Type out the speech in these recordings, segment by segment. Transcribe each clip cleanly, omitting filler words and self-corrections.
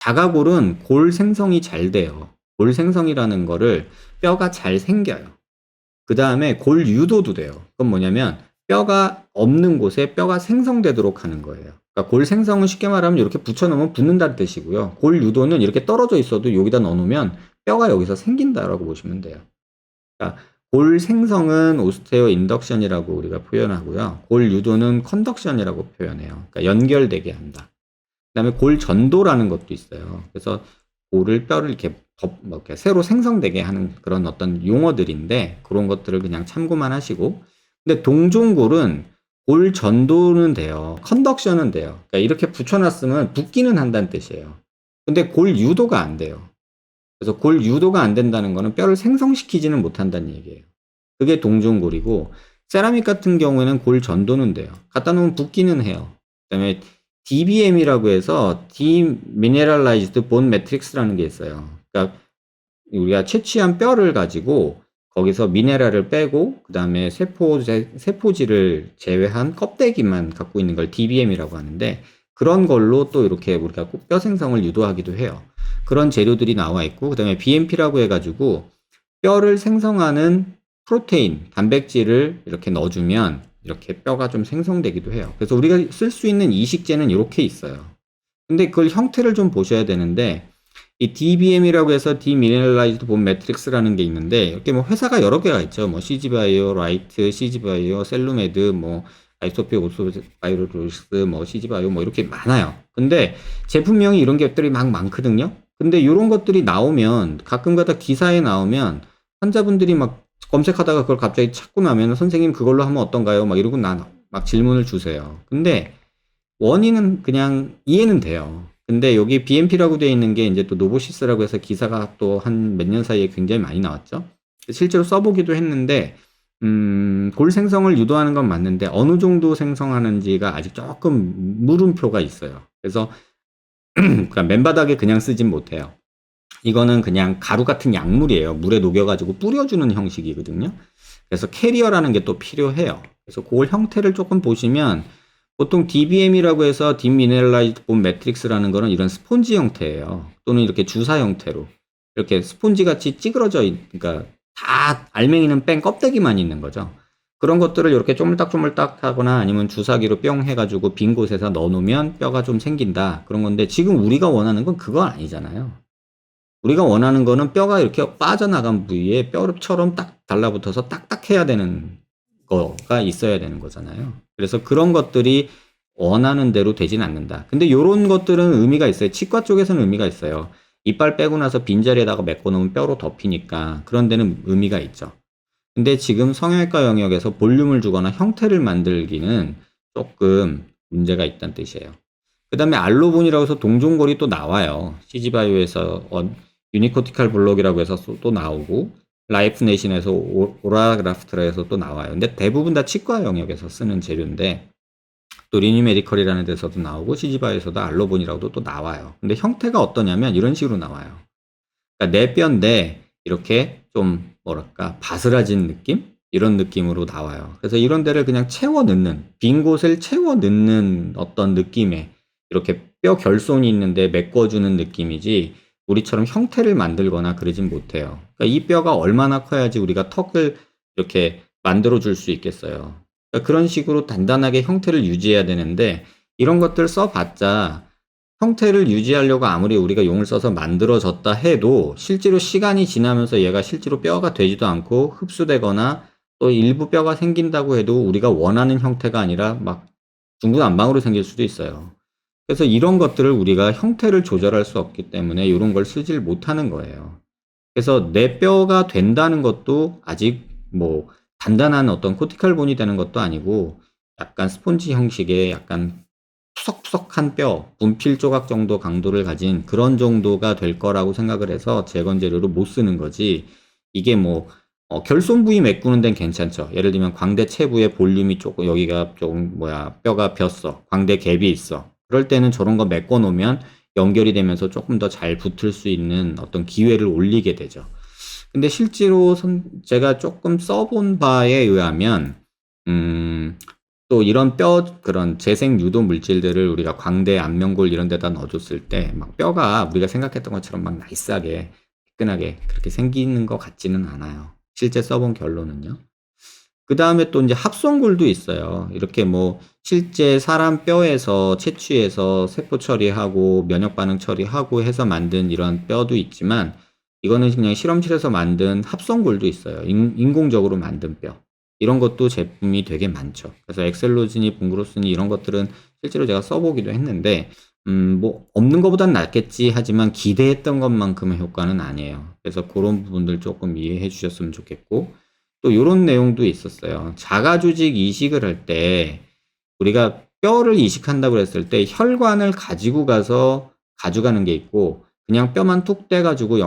자가골은 골 생성이 잘 돼요. 골 생성이라는 거를 뼈가 잘 생겨요. 그 다음에 골 유도도 돼요. 그건 뭐냐면 뼈가 없는 곳에 뼈가 생성되도록 하는 거예요. 그러니까 골 생성은 쉽게 말하면 이렇게 붙여놓으면 붙는다는 뜻이고요. 골 유도는 이렇게 떨어져 있어도 여기다 넣어놓으면 뼈가 여기서 생긴다라고 보시면 돼요. 그러니까 골 생성은 오스테오 인덕션이라고 우리가 표현하고요. 골 유도는 컨덕션이라고 표현해요. 그러니까 연결되게 한다. 그다음에 골 전도라는 것도 있어요. 그래서 골을 뼈를 이렇게 이렇게 새로 생성되게 하는 그런 어떤 용어들인데 그런 것들을 그냥 참고만 하시고. 근데 동종골은 골 전도는 돼요. 컨덕션은 돼요. 그러니까 이렇게 붙여놨으면 붙기는 한다는 뜻이에요. 근데 골 유도가 안 돼요. 그래서 골 유도가 안 된다는 거는 뼈를 생성시키지는 못한다는 얘기예요. 그게 동종골이고, 세라믹 같은 경우에는 골 전도는 돼요. 갖다 놓으면 붙기는 해요. 그다음에 DBM이라고 해서 Demineralized Bone Matrix라는 게 있어요. 그러니까 우리가 채취한 뼈를 가지고 거기서 미네랄을 빼고 그 다음에 세포질을 제외한 껍데기만 갖고 있는 걸 DBM이라고 하는데, 그런 걸로 또 이렇게 우리가 뼈 생성을 유도하기도 해요. 그런 재료들이 나와 있고, 그 다음에 BMP라고 해가지고 뼈를 생성하는 프로테인, 단백질을 이렇게 넣어주면 이렇게 뼈가 좀 생성되기도 해요. 그래서 우리가 쓸 수 있는 이식제는 이렇게 있어요. 근데 그걸 형태를 좀 보셔야 되는데, 이 DBM이라고 해서 Demineralized Bone Matrix라는 게 있는데, 이렇게 뭐 회사가 여러 개가 있죠. 뭐 CG바이오, 라이트, CG바이오, 셀루메드, 뭐 아이소피아 오스바이오로스, 뭐 CG바이오, 뭐 이렇게 많아요. 근데 제품명이 이런 것들이 막 많거든요. 근데 이런 것들이 나오면 가끔가다 기사에 나오면 환자분들이 막 검색하다가 그걸 갑자기 찾고 나면 선생님 그걸로 하면 어떤가요? 막 이러고 막 질문을 주세요. 근데 원인은 그냥 이해는 돼요. 근데 여기 BMP라고 되어 있는 게 이제 또 노보시스라고 해서 기사가 또 한 몇 년 사이에 굉장히 많이 나왔죠. 실제로 써보기도 했는데, 골 생성을 유도하는 건 맞는데 어느 정도 생성하는지가 아직 조금 물음표가 있어요. 그래서 그러니까 맨바닥에 그냥 쓰진 못해요. 이거는 그냥 가루 같은 약물이에요. 물에 녹여가지고 뿌려주는 형식이거든요. 그래서 캐리어라는 게 또 필요해요. 그래서 그걸 형태를 조금 보시면, 보통 DBM이라고 해서 Demineralized Bone Matrix라는 거는 이런 스폰지 형태예요. 또는 이렇게 주사 형태로 이렇게 스폰지 같이 찌그러져 그러니까 다 알맹이는 뺀 껍데기만 있는 거죠. 그런 것들을 이렇게 쪼물딱쪼물딱 하거나 아니면 주사기로 뿅 해가지고 빈 곳에서 넣어놓으면 뼈가 좀 생긴다, 그런 건데, 지금 우리가 원하는 건 그거 아니잖아요. 우리가 원하는 거는 뼈가 이렇게 빠져나간 부위에 뼈처럼 딱 달라붙어서 딱딱해야 되는 거가 있어야 되는 거잖아요. 그래서 그런 것들이 원하는 대로 되진 않는다. 근데 이런 것들은 의미가 있어요. 치과 쪽에서는 의미가 있어요. 이빨 빼고 나서 빈자리에다가 메꿔 놓으면 뼈로 덮이니까 그런 데는 의미가 있죠. 근데 지금 성형외과 영역에서 볼륨을 주거나 형태를 만들기는 조금 문제가 있다는 뜻이에요. 그 다음에 알로본이라고 해서 동종골이 또 나와요. CG바이오에서 유니코티칼 블록이라고 해서 또 나오고, 라이프네신에서 오라그라프트라해서 또 나와요. 근데 대부분 다 치과 영역에서 쓰는 재료인데, 또 리니메디컬이라는 데서도 나오고 CG바이오에서도 알로본이라고도 또 나와요. 근데 형태가 어떠냐면 이런 식으로 나와요. 그러니까 내 뼈인데 이렇게 좀 뭐랄까 바스라진 느낌? 이런 느낌으로 나와요. 그래서 이런 데를 그냥 채워 넣는, 빈 곳을 채워 넣는 어떤 느낌의, 이렇게 뼈 결손이 있는데 메꿔주는 느낌이지 우리처럼 형태를 만들거나 그러진 못해요. 그러니까 이 뼈가 얼마나 커야지 우리가 턱을 이렇게 만들어 줄 수 있겠어요. 그러니까 그런 식으로 단단하게 형태를 유지해야 되는데, 이런 것들 써봤자 형태를 유지하려고 아무리 우리가 용을 써서 만들어졌다 해도 실제로 시간이 지나면서 얘가 실제로 뼈가 되지도 않고 흡수되거나 또 일부 뼈가 생긴다고 해도 우리가 원하는 형태가 아니라 막 중구난방으로 생길 수도 있어요. 그래서 이런 것들을 우리가 형태를 조절할 수 없기 때문에 이런 걸 쓰질 못하는 거예요. 그래서 내 뼈가 된다는 것도 아직 뭐 단단한 어떤 코티칼 본이 되는 것도 아니고, 약간 스폰지 형식의 약간 푸석푸석한 뼈, 분필 조각 정도 강도를 가진 그런 정도가 될 거라고 생각을 해서 재건 재료로 못 쓰는 거지. 이게 뭐 결손 부위 메꾸는 데는 괜찮죠. 예를 들면 광대 체부의 볼륨이 조금, 여기가 조금 뼈가 멨어, 광대 갭이 있어. 그럴 때는 저런 거 메꿔 놓으면 연결이 되면서 조금 더 잘 붙을 수 있는 어떤 기회를 올리게 되죠. 근데 실제로 제가 조금 써본 바에 의하면 또 이런 그런 재생 유도 물질들을 우리가 광대, 안면골 이런 데다 넣어줬을 때 막 뼈가 우리가 생각했던 것처럼 막 나이스하게, 매끈하게 그렇게 생기는 것 같지는 않아요. 실제 써본 결론은요. 그 다음에 또 이제 합성골도 있어요. 이렇게 뭐 실제 사람 뼈에서 채취해서 세포 처리하고 면역 반응 처리하고 해서 만든 이런 뼈도 있지만 이거는 그냥 실험실에서 만든 합성골도 있어요. 인공적으로 만든 뼈. 이런 것도 제품이 되게 많죠. 그래서 엑셀로지니, 붕그로스니 이런 것들은 실제로 제가 써보기도 했는데 뭐 없는 것보단 낫겠지 하지만 기대했던 것만큼의 효과는 아니에요. 그래서 그런 부분들 조금 이해해 주셨으면 좋겠고 또 요런 내용도 있었어요. 자가 조직 이식을 할 때 우리가 뼈를 이식한다고 했을 때 혈관을 가지고 가서 가져가는 게 있고 그냥 뼈만 툭 떼가지고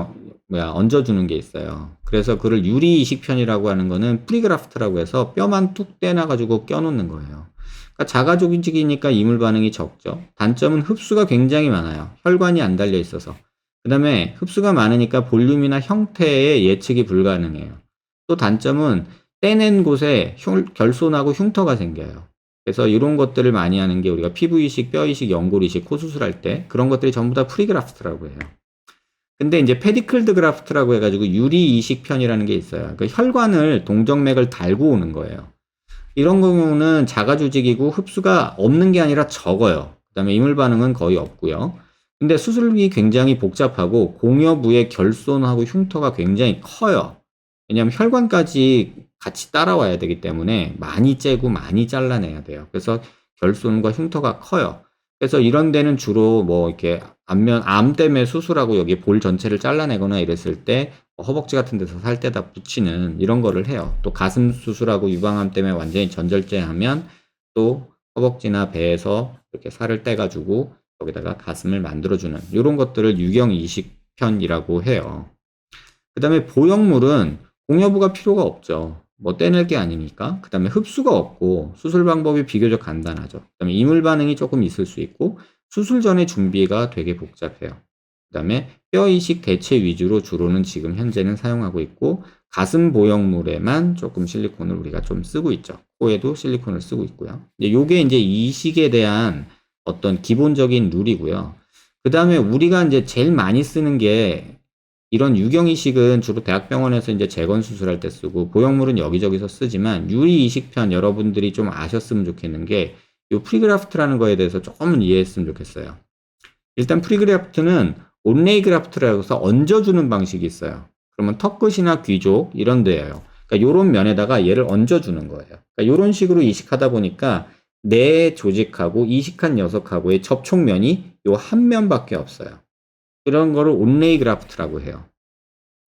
얹어주는 게 있어요. 그래서 그걸 유리 이식편이라고 하는 거는 프리그라프트라고 해서 뼈만 툭 떼놔가지고 껴놓는 거예요. 그러니까 자가 조직이니까 이물 반응이 적죠. 단점은 흡수가 굉장히 많아요. 혈관이 안 달려 있어서. 그 다음에 흡수가 많으니까 볼륨이나 형태의 예측이 불가능해요. 또 단점은 떼낸 곳에 결손하고 흉터가 생겨요. 그래서 이런 것들을 많이 하는 게 우리가 피부 이식, 뼈 이식, 연골 이식, 코 수술할 때 그런 것들이 전부 다 프리그라프트라고 해요. 근데 이제 페디클드 그라프트라고 해가지고 유리 이식편이라는 게 있어요. 그 혈관을 동정맥을 달고 오는 거예요. 이런 경우는 자가 조직이고 흡수가 없는 게 아니라 적어요. 그 다음에 이물 반응은 거의 없고요. 근데 수술이 굉장히 복잡하고 공여부의 결손하고 흉터가 굉장히 커요. 왜냐하면 혈관까지 같이 따라와야 되기 때문에 많이 째고 많이 잘라내야 돼요. 그래서 결손과 흉터가 커요. 그래서 이런 데는 주로 뭐 이렇게 암 때문에 수술하고 여기 볼 전체를 잘라내거나 이랬을 때 허벅지 같은 데서 살 떼다 붙이는 이런 거를 해요. 또 가슴 수술하고 유방암 때문에 완전히 전절제하면 또 허벅지나 배에서 이렇게 살을 떼가지고 여기다가 가슴을 만들어주는 이런 것들을 유경 이식편이라고 해요. 그 다음에 보형물은 공여부가 필요가 없죠. 뭐 떼낼 게 아니니까. 그 다음에 흡수가 없고 수술 방법이 비교적 간단하죠. 그 다음에 이물 반응이 조금 있을 수 있고 수술 전에 준비가 되게 복잡해요. 그 다음에 뼈 이식 대체 위주로 주로는 지금 현재는 사용하고 있고 가슴 보형물에만 조금 실리콘을 우리가 좀 쓰고 있죠. 코에도 실리콘을 쓰고 있고요. 요게 이제 이식에 대한 어떤 기본적인 룰이고요. 그 다음에 우리가 이제 제일 많이 쓰는 게 이런 유경 이식은 주로 대학병원에서 이제 재건 수술할 때 쓰고 보형물은 여기저기서 쓰지만 유리 이식편 여러분들이 좀 아셨으면 좋겠는 게 이 프리그라프트라는 거에 대해서 조금 이해했으면 좋겠어요. 일단 프리그라프트는 온레이 그라프트라고 해서 얹어주는 방식이 있어요. 그러면 턱끝이나 귀족 이런 데예요. 그러니까 이런 면에다가 얘를 얹어주는 거예요. 그러니까 이런 식으로 이식하다 보니까 내 조직하고 이식한 녀석하고의 접촉면이 요 한 면밖에 없어요. 그런 거를 온레이 그라프트라고 해요.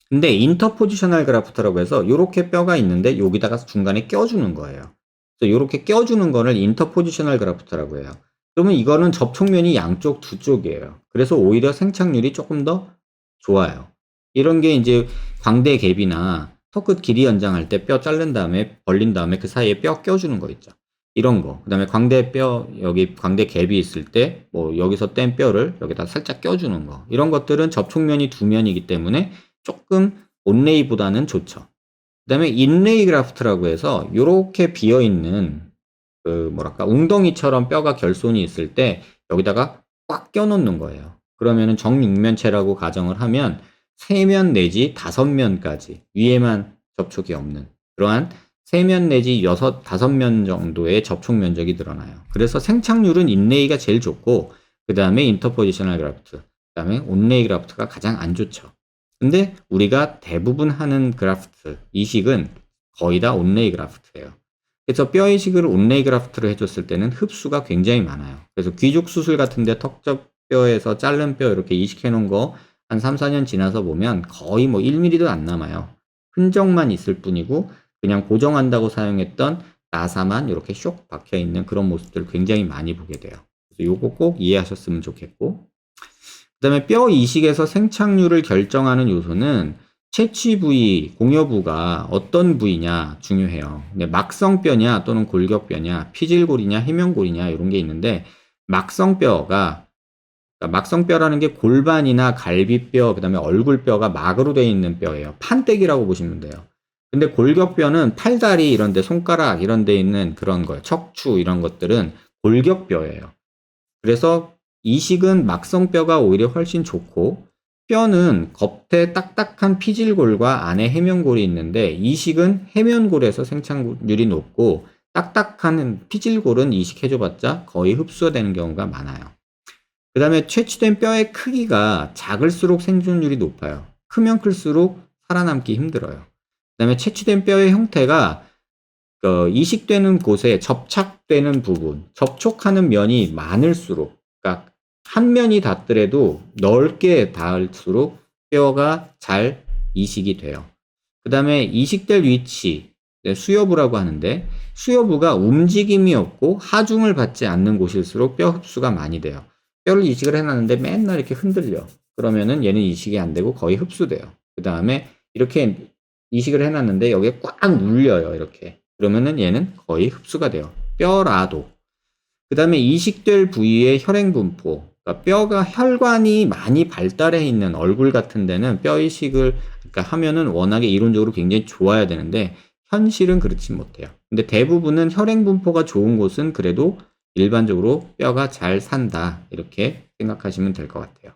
근데 인터포지셔널 그라프트라고 해서 이렇게 뼈가 있는데 여기다가 중간에 껴주는 거예요. 그래서 이렇게 껴주는 거를 인터포지셔널 그라프트라고 해요. 그러면 이거는 접촉면이 양쪽 두 쪽이에요. 그래서 오히려 생착률이 조금 더 좋아요. 이런 게 이제 광대 갭이나 턱끝 길이 연장할 때 뼈 자른 다음에 벌린 다음에 그 사이에 뼈 껴주는 거 있죠. 이런 거. 그 다음에 광대뼈, 여기 광대 갭이 있을 때, 뭐, 여기서 뗀 뼈를 여기다 살짝 껴주는 거. 이런 것들은 접촉면이 두 면이기 때문에 조금 온레이보다는 좋죠. 그 다음에 인레이 그라프트라고 해서, 요렇게 비어있는, 뭐랄까, 웅덩이처럼 뼈가 결손이 있을 때, 여기다가 꽉 껴놓는 거예요. 그러면은 정육면체라고 가정을 하면, 3면 내지 5면까지, 위에만 접촉이 없는, 그러한 3면 내지 6, 5면 정도의 접촉 면적이 늘어나요. 그래서 생착률은 인레이가 제일 좋고 그 다음에 인터포지셔널 그라프트, 그 다음에 온레이 그라프트가 가장 안 좋죠. 근데 우리가 대부분 하는 그라프트, 이식은 거의 다 온레이 그라프트예요. 그래서 뼈 이식을 온레이 그라프트로 해줬을 때는 흡수가 굉장히 많아요. 그래서 귀족 수술 같은데 턱접뼈에서 자른 뼈 이렇게 이식해 놓은 거 한 3, 4년 지나서 보면 거의 뭐 1mm도 안 남아요. 흔적만 있을 뿐이고 그냥 고정한다고 사용했던 나사만 이렇게 쇽 박혀 있는 그런 모습들을 굉장히 많이 보게 돼요. 그래서 요거 꼭 이해하셨으면 좋겠고, 그 다음에 뼈 이식에서 생착률을 결정하는 요소는 채취 부위, 공여부가 어떤 부위냐 중요해요. 근데 막성뼈냐 또는 골격뼈냐, 피질골이냐, 해면골이냐 이런 게 있는데 막성뼈가 그러니까 막성뼈라는 게 골반이나 갈비뼈, 그 다음에 얼굴뼈가 막으로 되어 있는 뼈예요. 판때기라고 보시면 돼요. 근데 골격뼈는 팔다리 이런 데 손가락 이런 데 있는 그런 거예요. 척추 이런 것들은 골격뼈예요. 그래서 이식은 막성뼈가 오히려 훨씬 좋고 뼈는 겉에 딱딱한 피질골과 안에 해면골이 있는데 이식은 해면골에서 생착률이 높고 딱딱한 피질골은 이식해줘봤자 거의 흡수가 되는 경우가 많아요. 그 다음에 채취된 뼈의 크기가 작을수록 생존율이 높아요. 크면 클수록 살아남기 힘들어요. 그 다음에 채취된 뼈의 형태가 이식되는 곳에 접착되는 부분, 접촉하는 면이 많을수록, 그러니까 한 면이 닿더라도 넓게 닿을수록 뼈가 잘 이식이 돼요. 그 다음에 이식될 위치, 수여부라고 하는데 수여부가 움직임이 없고 하중을 받지 않는 곳일수록 뼈 흡수가 많이 돼요. 뼈를 이식을 해놨는데 맨날 이렇게 흔들려. 그러면은 얘는 이식이 안 되고 거의 흡수돼요. 그 다음에 이렇게 이식을 해놨는데 여기에 꽉 눌려요. 이렇게. 그러면은 얘는 거의 흡수가 돼요. 뼈라도. 그 다음에 이식될 부위의 혈행 분포. 그러니까 뼈가 혈관이 많이 발달해 있는 얼굴 같은 데는 뼈 이식을 그러니까 하면은 워낙에 이론적으로 굉장히 좋아야 되는데 현실은 그렇지 못해요. 근데 대부분은 혈행 분포가 좋은 곳은 그래도 일반적으로 뼈가 잘 산다. 이렇게 생각하시면 될 것 같아요.